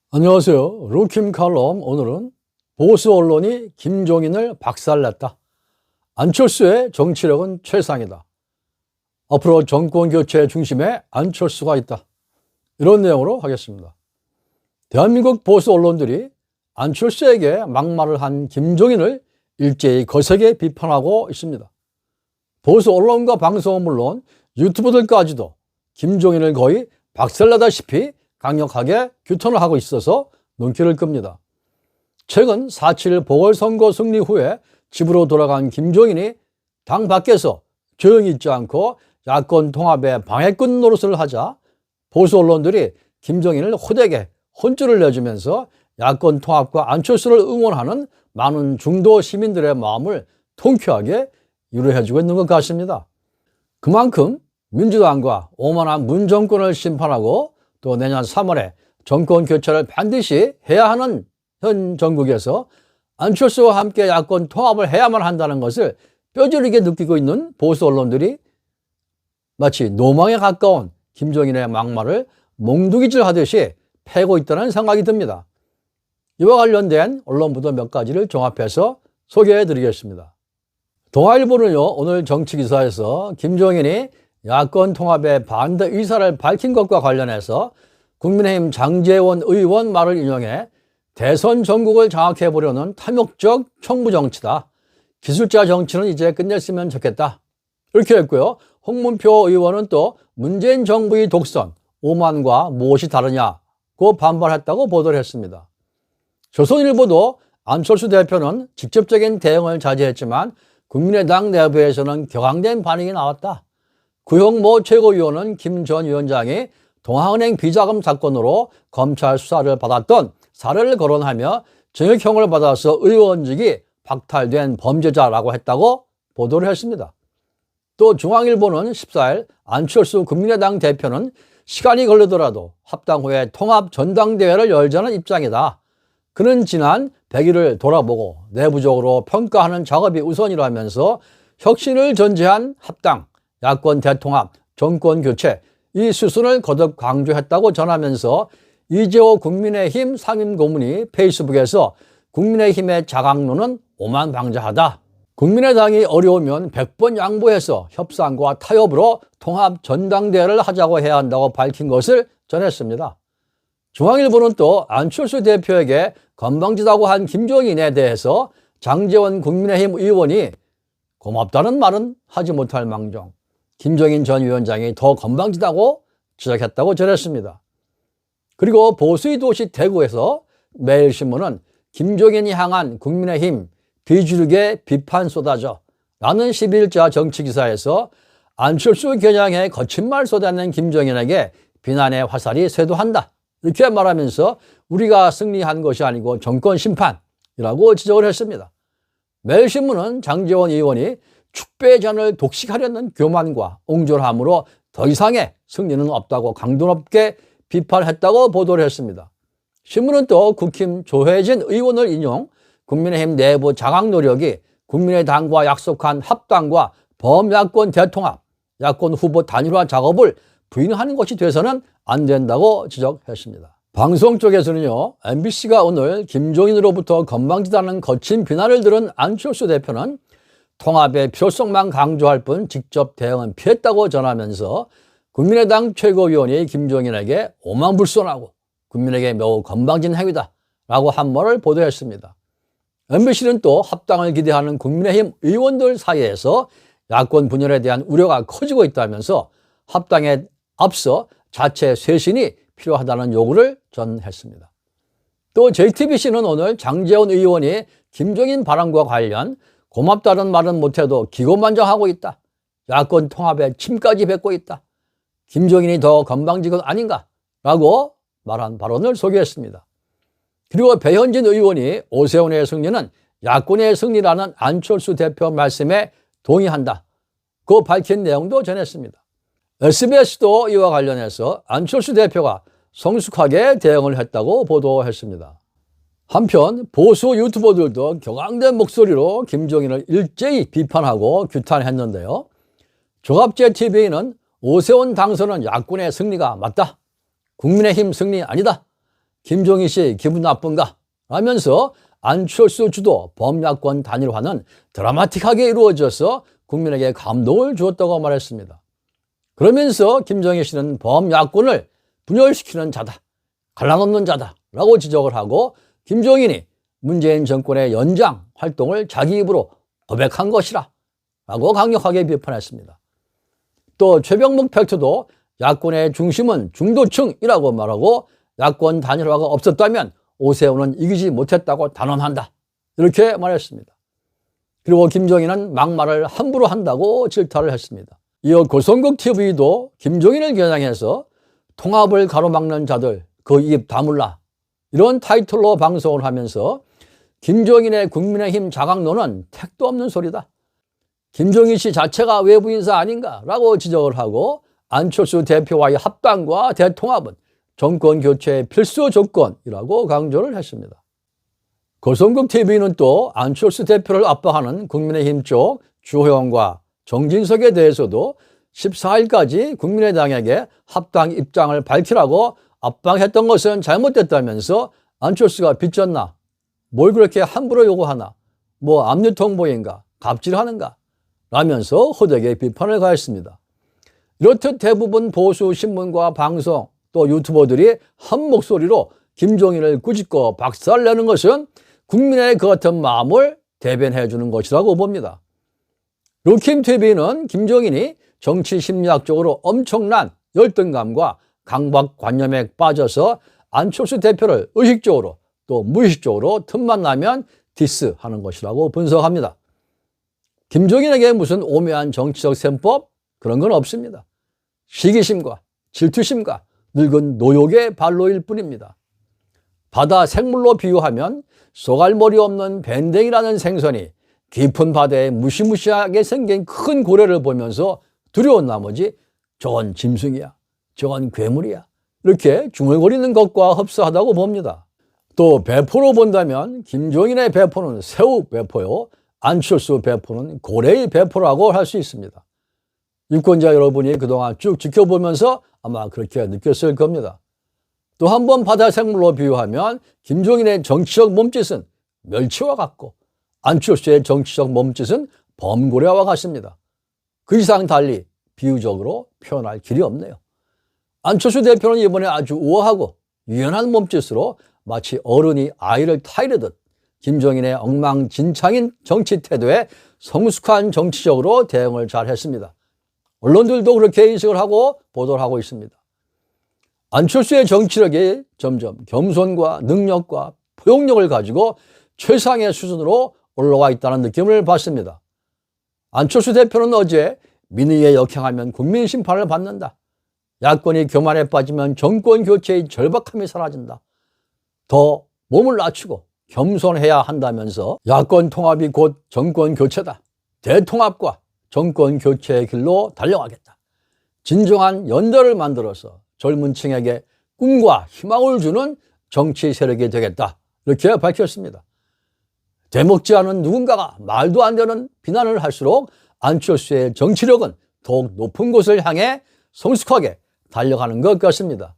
안녕하세요. 루킴 칼럼. 오늘은 보수 언론이 김종인을 박살냈다. 안철수의 정치력은 최상이다. 앞으로 정권 교체 중심에 안철수가 있다. 이런 내용으로 하겠습니다. 대한민국 보수 언론들이 안철수에게 막말을 한 김종인을 일제히 거세게 비판하고 있습니다. 보수 언론과 방송은 물론 유튜버들까지도 김종인을 거의 박살내다시피 강력하게 규탄을 하고 있어서 눈길을 끕니다. 최근 4.7 보궐선거 승리 후에 집으로 돌아간 김종인이 당 밖에서 조용히 있지 않고 야권 통합에 방해꾼 노릇을 하자 보수 언론들이 김종인을 호되게 혼쭐을 내주면서 야권 통합과 안철수를 응원하는 많은 중도 시민들의 마음을 통쾌하게 위로해주고 있는 것 같습니다. 그만큼 민주당과 오만한 문정권을 심판하고 또 내년 3월에 정권 교체를 반드시 해야 하는 현 정국에서 안철수와 함께 야권 통합을 해야만 한다는 것을 뼈저리게 느끼고 있는 보수 언론들이 마치 노망에 가까운 김종인의 막말을 몽둥이질 하듯이 패고 있다는 생각이 듭니다. 이와 관련된 언론 보도 몇 가지를 종합해서 소개해 드리겠습니다. 동아일보는요, 오늘 정치기사에서 김종인이 야권 통합에 반대 의사를 밝힌 것과 관련해서 국민의힘 장제원 의원 말을 인용해 대선 전국을 장악해 보려는 탐욕적 총부 정치다. 기술자 정치는 이제 끝냈으면 좋겠다. 이렇게 했고요. 홍문표 의원은 또 문재인 정부의 독선, 오만과 무엇이 다르냐고 반발했다고 보도를 했습니다. 조선일보도 안철수 대표는 직접적인 대응을 자제했지만 국민의당 내부에서는 격앙된 반응이 나왔다. 구형모 최고위원은 김 전 위원장이 동아은행 비자금 사건으로 검찰 수사를 받았던 사례를 거론하며 징역형을 받아서 의원직이 박탈된 범죄자라고 했다고 보도를 했습니다. 또 중앙일보는 14일 안철수 국민의당 대표는 시간이 걸리더라도 합당 후에 통합 전당대회를 열자는 입장이다. 그는 지난 100일을 돌아보고 내부적으로 평가하는 작업이 우선이라면서 혁신을 전제한 합당, 야권 대통합, 정권 교체 이 수순을 거듭 강조했다고 전하면서 이재호 국민의힘 상임고문이 페이스북에서 국민의힘의 자강론은 오만방자하다. 국민의당이 어려우면 100번 양보해서 협상과 타협으로 통합 전당대회를 하자고 해야 한다고 밝힌 것을 전했습니다. 중앙일보는 또 안철수 대표에게 건방지다고 한 김종인에 대해서 장제원 국민의힘 의원이 고맙다는 말은 하지 못할 망정 김종인 전 위원장이 더 건방지다고 지적했다고 전했습니다. 그리고 보수의 도시 대구에서 매일신문은 김종인이 향한 국민의힘 비줄게 비판 쏟아져 라는 11자 정치기사에서 안철수 겨냥에 거친 말 쏟아낸 김종인에게 비난의 화살이 쇄도한다. 이렇게 말하면서 우리가 승리한 것이 아니고 정권 심판이라고 지적을 했습니다. 매일신문은 장제원 의원이 축배전을 독식하려는 교만과 옹졸함으로 더 이상의 승리는 없다고 강도 높게 비판했다고 보도를 했습니다. 신문은 또 국힘 조혜진 의원을 인용 국민의힘 내부 장악 노력이 국민의당과 약속한 합당과 범야권 대통합, 야권 후보 단일화 작업을 부인하는 것이 돼서는 안 된다고 지적했습니다. 방송 쪽에서는요, MBC가 오늘 김종인으로부터 건방지다는 거친 비난을 들은 안철수 대표는 통합의 필요성만 강조할 뿐 직접 대응은 피했다고 전하면서 국민의당 최고위원이 김종인에게 오만불손하고 국민에게 매우 건방진 행위다 라고 한 말을 보도했습니다. MBC는 또 합당을 기대하는 국민의힘 의원들 사이에서 야권 분열에 대한 우려가 커지고 있다면서 합당에 앞서 자체 쇄신이 필요하다는 요구를 전했습니다. 또 JTBC는 오늘 장제원 의원이 김종인 발언과 관련 고맙다는 말은 못해도 기고만장하고 있다. 야권 통합에 침까지 뱉고 있다. 김종인이 더 건방지건 아닌가? 라고 말한 발언을 소개했습니다. 그리고 배현진 의원이 오세훈의 승리는 야권의 승리라는 안철수 대표 말씀에 동의한다. 그 밝힌 내용도 전했습니다. SBS도 이와 관련해서 안철수 대표가 성숙하게 대응을 했다고 보도했습니다. 한편 보수 유튜버들도 격앙된 목소리로 김종인을 일제히 비판하고 규탄했는데요. 종합제TV는 오세훈 당선은 야권의 승리가 맞다. 국민의힘 승리 아니다. 김종인 씨 기분 나쁜가? 라면서 안철수 주도 범야권 단일화는 드라마틱하게 이루어져서 국민에게 감동을 주었다고 말했습니다. 그러면서 김종인 씨는 범야권을 분열시키는 자다, 갈라놓는 자다 라고 지적을 하고 김종인이 문재인 정권의 연장 활동을 자기 입으로 고백한 것이라 라고 강력하게 비판했습니다. 또 최병목 팩트도 야권의 중심은 중도층이라고 말하고 야권 단일화가 없었다면 오세훈은 이기지 못했다고 단언한다. 이렇게 말했습니다. 그리고 김종인은 막말을 함부로 한다고 질타를 했습니다. 이어 고성국 TV도 김종인을 겨냥해서 통합을 가로막는 자들 그 입 다물라 이런 타이틀로 방송을 하면서 김종인의 국민의힘 자강론은 택도 없는 소리다. 김종인 씨 자체가 외부 인사 아닌가라고 지적을 하고 안철수 대표와의 합당과 대통합은 정권 교체의 필수 조건이라고 강조를 했습니다. 고성국 TV는 또 안철수 대표를 압박하는 국민의힘 쪽 주호영과 정진석에 대해서도 14일까지 국민의당에게 합당 입장을 밝히라고 압박했던 것은 잘못됐다면서 안철수가 빚졌나? 뭘 그렇게 함부로 요구하나? 뭐 압류통보인가? 갑질하는가? 라면서 호되게 비판을 가했습니다. 이렇듯 대부분 보수 신문과 방송 또 유튜버들이 한 목소리로 김종인을 꾸짖고 박살내는 것은 국민의 그 같은 마음을 대변해 주는 것이라고 봅니다. 루킴TV는 김종인이 정치 심리학적으로 엄청난 열등감과 강박관념에 빠져서 안철수 대표를 의식적으로 또 무의식적으로 틈만 나면 디스하는 것이라고 분석합니다. 김종인에게 무슨 오묘한 정치적 셈법 그런 건 없습니다. 시기심과 질투심과 늙은 노욕의 발로일 뿐입니다. 바다 생물로 비유하면 쏘갈머리 없는 밴댕이라는 생선이 깊은 바다에 무시무시하게 생긴 큰 고래를 보면서 두려운 나머지 저건 짐승이야, 저건 괴물이야 이렇게 중얼거리는 것과 흡사하다고 봅니다. 또 배포로 본다면 김종인의 배포는 새우 배포요, 안철수 배포는 고래의 배포라고 할 수 있습니다. 유권자 여러분이 그동안 쭉 지켜보면서 아마 그렇게 느꼈을 겁니다. 또 한 번 바다 생물로 비유하면 김종인의 정치적 몸짓은 멸치와 같고 안철수의 정치적 몸짓은 범고래와 같습니다. 그 이상 달리 비유적으로 표현할 길이 없네요. 안철수 대표는 이번에 아주 우아하고 유연한 몸짓으로 마치 어른이 아이를 타이르듯 김종인의 엉망진창인 정치 태도에 성숙한 정치적으로 대응을 잘 했습니다. 언론들도 그렇게 인식을 하고 보도를 하고 있습니다. 안철수의 정치력이 점점 겸손과 능력과 포용력을 가지고 최상의 수준으로 올라와 있다는 느낌을 받습니다. 안철수 대표는 어제 민의에 역행하면 국민 심판을 받는다. 야권이 교만에 빠지면 정권 교체의 절박함이 사라진다. 더 몸을 낮추고 겸손해야 한다면서 야권 통합이 곧 정권 교체다. 대통합과 정권 교체의 길로 달려가겠다. 진정한 연대를 만들어서 젊은 층에게 꿈과 희망을 주는 정치 세력이 되겠다. 이렇게 밝혔습니다. 되먹지 않은 누군가가 말도 안 되는 비난을 할수록 안철수의 정치력은 더욱 높은 곳을 향해 성숙하게 달려가는 것 같습니다.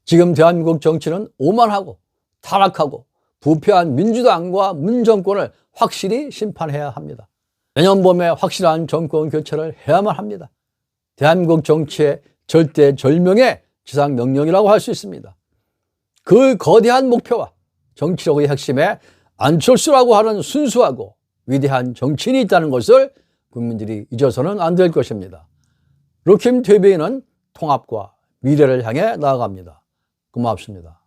지금 대한민국 정치는 오만하고 타락하고 부패한 민주당과 문정권을 확실히 심판해야 합니다. 내년 봄에 확실한 정권 교체를 해야만 합니다. 대한민국 정치의 절대절명의 지상명령이라고 할 수 있습니다. 그 거대한 목표와 정치력의 핵심에 안철수라고 하는 순수하고 위대한 정치인이 있다는 것을 국민들이 잊어서는 안 될 것입니다. 루킴TV는 통합과 미래를 향해 나아갑니다. 고맙습니다.